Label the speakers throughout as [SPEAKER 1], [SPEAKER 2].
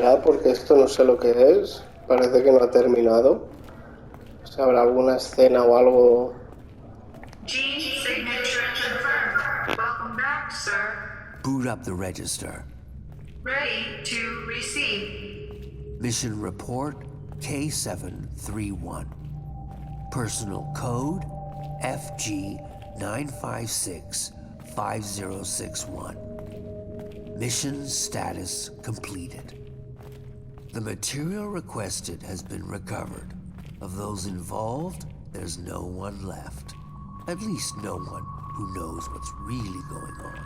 [SPEAKER 1] esperad porque esto no sé lo que es. Parece que no ha terminado. O sea, habrá alguna escena o algo.
[SPEAKER 2] Gene signature confirmed. Welcome back, sir.
[SPEAKER 3] Boot up the register.
[SPEAKER 2] Ready to receive.
[SPEAKER 3] Mission report K731. Personal code FG9565061. Mission status completed. The material requested has been recovered. Of those involved, there's no one left. At least no one who knows what's really going on.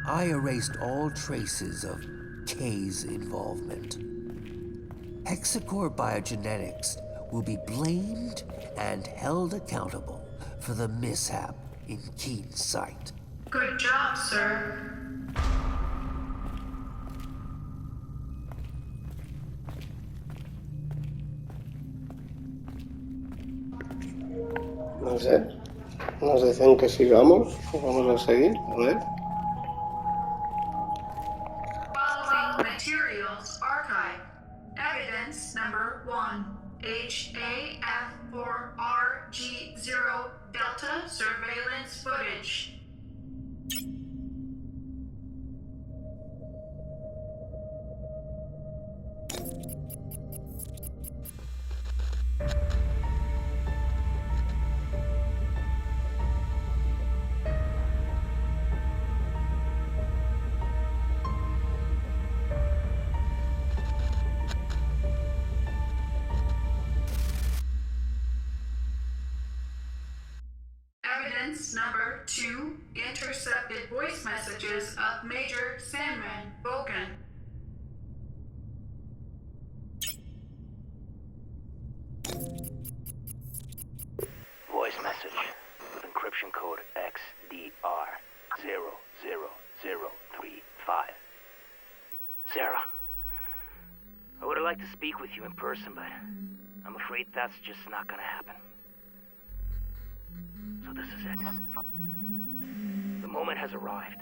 [SPEAKER 3] I erased all traces of K's involvement. Hexacore Biogenetics will be blamed and held accountable for the mishap in Keen's site.
[SPEAKER 2] Good job, sir.
[SPEAKER 1] No sé. Nos dicen que sigamos. Vamos a seguir. A ver.
[SPEAKER 2] Following materials archive. Evidence number 1. HAF4RG0 Delta surveillance footage. Evidence number 2. Intercepted voice messages of Major Sandman Vulcan.
[SPEAKER 4] Voice message with encryption code XDR00035. Sarah, I would have liked to speak with you in person, but I'm afraid that's just not gonna happen. So this is it. The moment has arrived.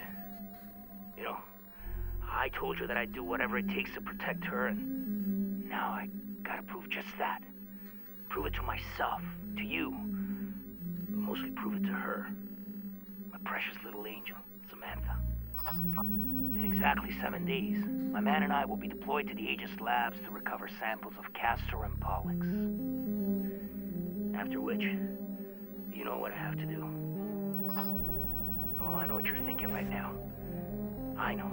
[SPEAKER 4] You know, I told you that I'd do whatever it takes to protect her, and now I gotta prove just that. Prove it to myself, to you, but mostly prove it to her. My precious little angel, Samantha. In exactly 7 days, my man and I will be deployed to the Aegis labs to recover samples of Castor and Pollux. After which, you know what I have to do. Oh, I know what you're thinking right now. I know.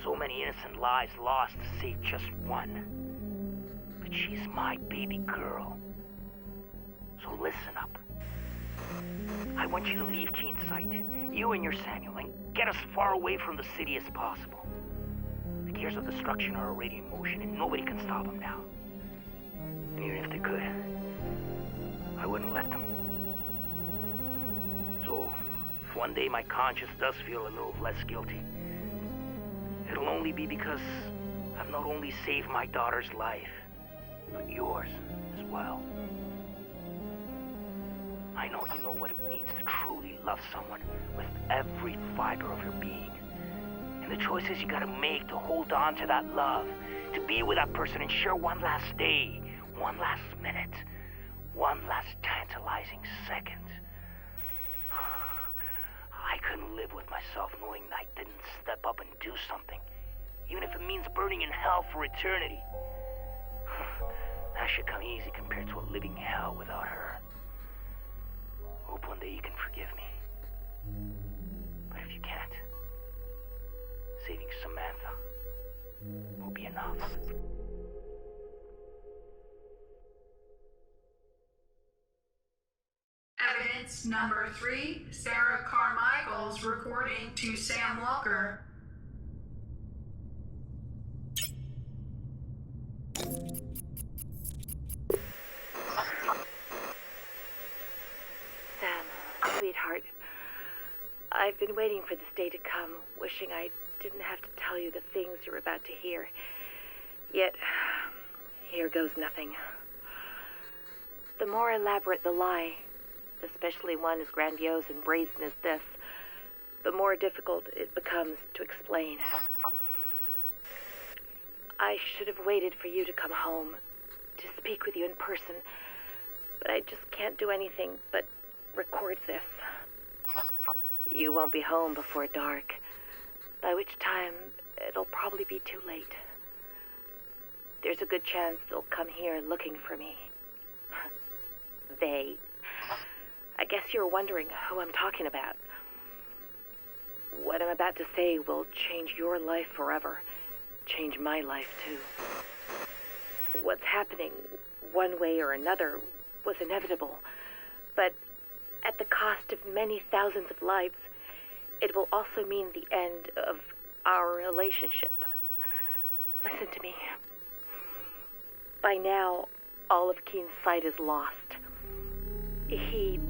[SPEAKER 4] So many innocent lives lost to save just one. But she's my baby girl. So listen up. I want you to leave Keen's site, you and your Samuel, and get as far away from the city as possible. The gears of destruction are already in motion, and nobody can stop them now. And even if they could, I wouldn't let them. So, if one day my conscience does feel a little less guilty, it'll only be because I've not only saved my daughter's life, but yours as well. I know you know what it means to truly love someone with every fiber of your being. And the choices you gotta make to hold on to that love, to be with that person and share one last day, one last minute, one last tantalizing second. I couldn't live with myself knowing that I didn't step up and do something, even if it means burning in hell for eternity. That should come easy compared to a living hell without her. Hope one day you can forgive me. But if you can't, saving Samantha will be enough.
[SPEAKER 2] Evidence number 3. Sarah Carmichael's recording to Sam Walker.
[SPEAKER 5] Sam, sweetheart, I've been waiting for this day to come, wishing I didn't have to tell you the things you're about to hear. Yet, here goes nothing. The more elaborate the lie, especially one as grandiose and brazen as this, the more difficult it becomes to explain. I should have waited for you to come home, to speak with you in person, but I just can't do anything but record this. You won't be home before dark, by which time it'll probably be too late. There's a good chance they'll come here looking for me. They. I guess you're wondering who I'm talking about. What I'm about to say will change your life forever. Change my life, too. What's happening, one way or another, was inevitable. But at the cost of many thousands of lives, it will also mean the end of our relationship. Listen to me. By now, all of Keen's sight is lost. He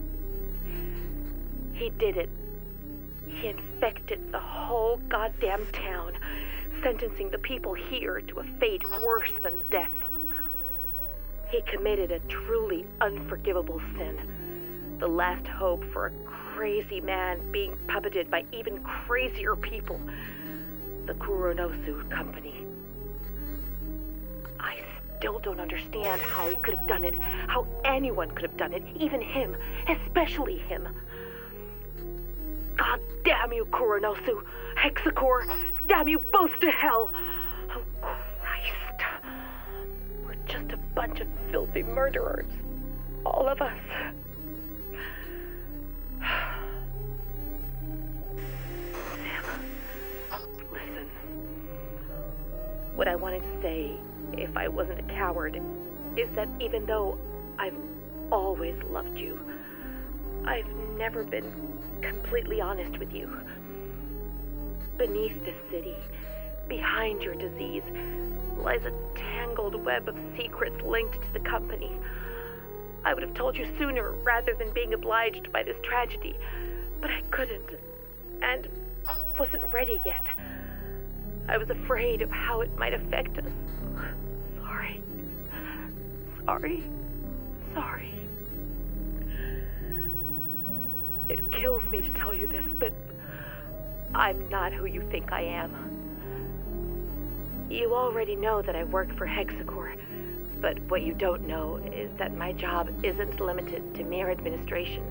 [SPEAKER 5] did it. He infected the whole goddamn town, sentencing the people here to a fate worse than death. He committed a truly unforgivable sin. The last hope for a crazy man being puppeted by even crazier people. The Kuronosu Company. I still don't understand how he could have done it, how anyone could have done it, even him, especially him. God damn you, Kuronosu, Hexacore, damn you both to hell. Oh, Christ. We're just a bunch of filthy murderers, all of us. Sam, listen. What I wanted to say, if I wasn't a coward, is that even though I've always loved you, I've never been completely honest with you. Beneath this city, behind your disease, lies a tangled web of secrets linked to the company. I would have told you sooner rather than being obliged by this tragedy, but I couldn't, and wasn't ready yet. I was afraid of how it might affect us. Sorry. It kills me to tell you this, but I'm not who you think I am. You already know that I work for Hexacore, but what you don't know is that my job isn't limited to mere administration.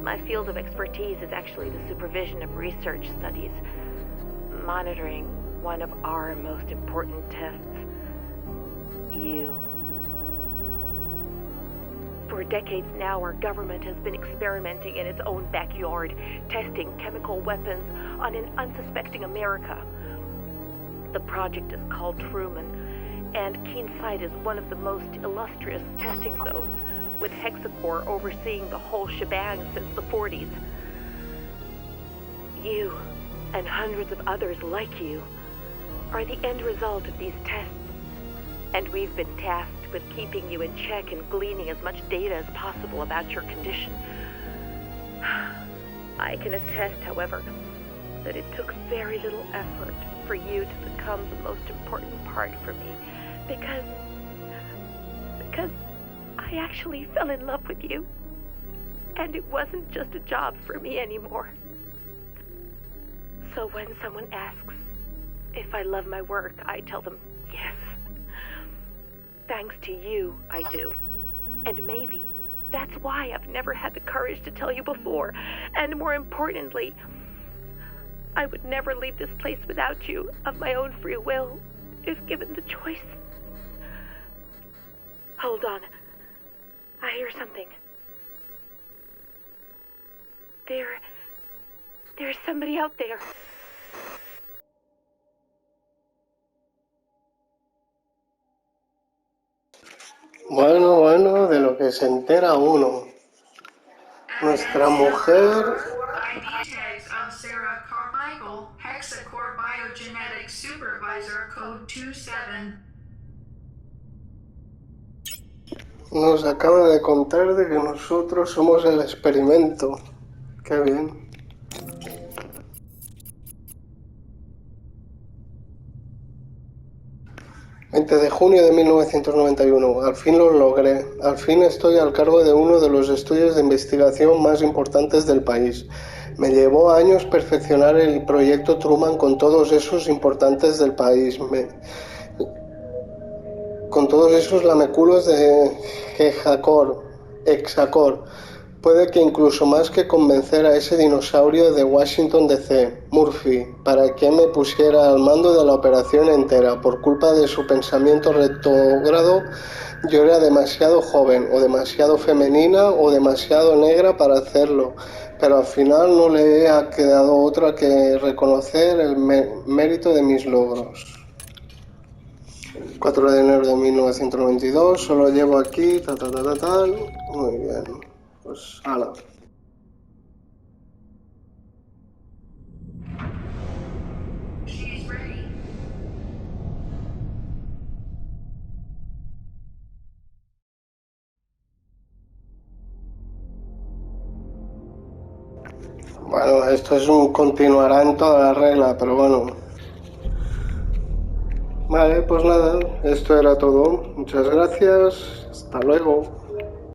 [SPEAKER 5] My field of expertise is actually the supervision of research studies, monitoring one of our most important tests. You. For decades now, our government has been experimenting in its own backyard, testing chemical weapons on an unsuspecting America. The project is called Truman, and Keen Site is one of the most illustrious testing zones, with Hexacore overseeing the whole shebang since the 40s. You, and hundreds of others like you, are the end result of these tests, and we've been tasked with keeping you in check and gleaning as much data as possible about your condition. I can attest, however, that it took very little effort for you to become the most important part for me, because I actually fell in love with you, and it wasn't just a job for me anymore. So when someone asks if I love my work, I tell them yes. Thanks to you, I do. And maybe that's why I've never had the courage to tell you before. And more importantly, I would never leave this place without you, of my own free will, if given the choice. Hold on. I hear something. There's somebody out there.
[SPEAKER 1] Bueno, de lo que se entera uno. Nuestra mujer...
[SPEAKER 2] ID tags of Sarah Carmichael, Hexacore Biogenetics Supervisor Code 27.
[SPEAKER 1] nos acaba de contar de que nosotros somos el experimento. Qué bien. ...20 de junio de 1991... Al fin lo logré. Al fin estoy al cargo de uno de los estudios de investigación más importantes del país. Me llevó años perfeccionar el proyecto Truman con todos esos importantes del país. con todos esos lameculos de Hexacor. Puede que incluso más que convencer a ese dinosaurio de Washington DC, Murphy, para que me pusiera al mando de la operación entera. Por culpa de su pensamiento retrógrado, yo era demasiado joven, o demasiado femenina, o demasiado negra para hacerlo. Pero al final no le ha quedado otra que reconocer el mérito de mis logros. 4 de enero de 1992, solo llevo aquí, tal. Muy bien, pues hala.
[SPEAKER 2] She's ready.
[SPEAKER 1] Bueno, esto es un continuará en toda la regla, pero bueno. Vale, pues nada, esto era todo. Muchas gracias, hasta luego.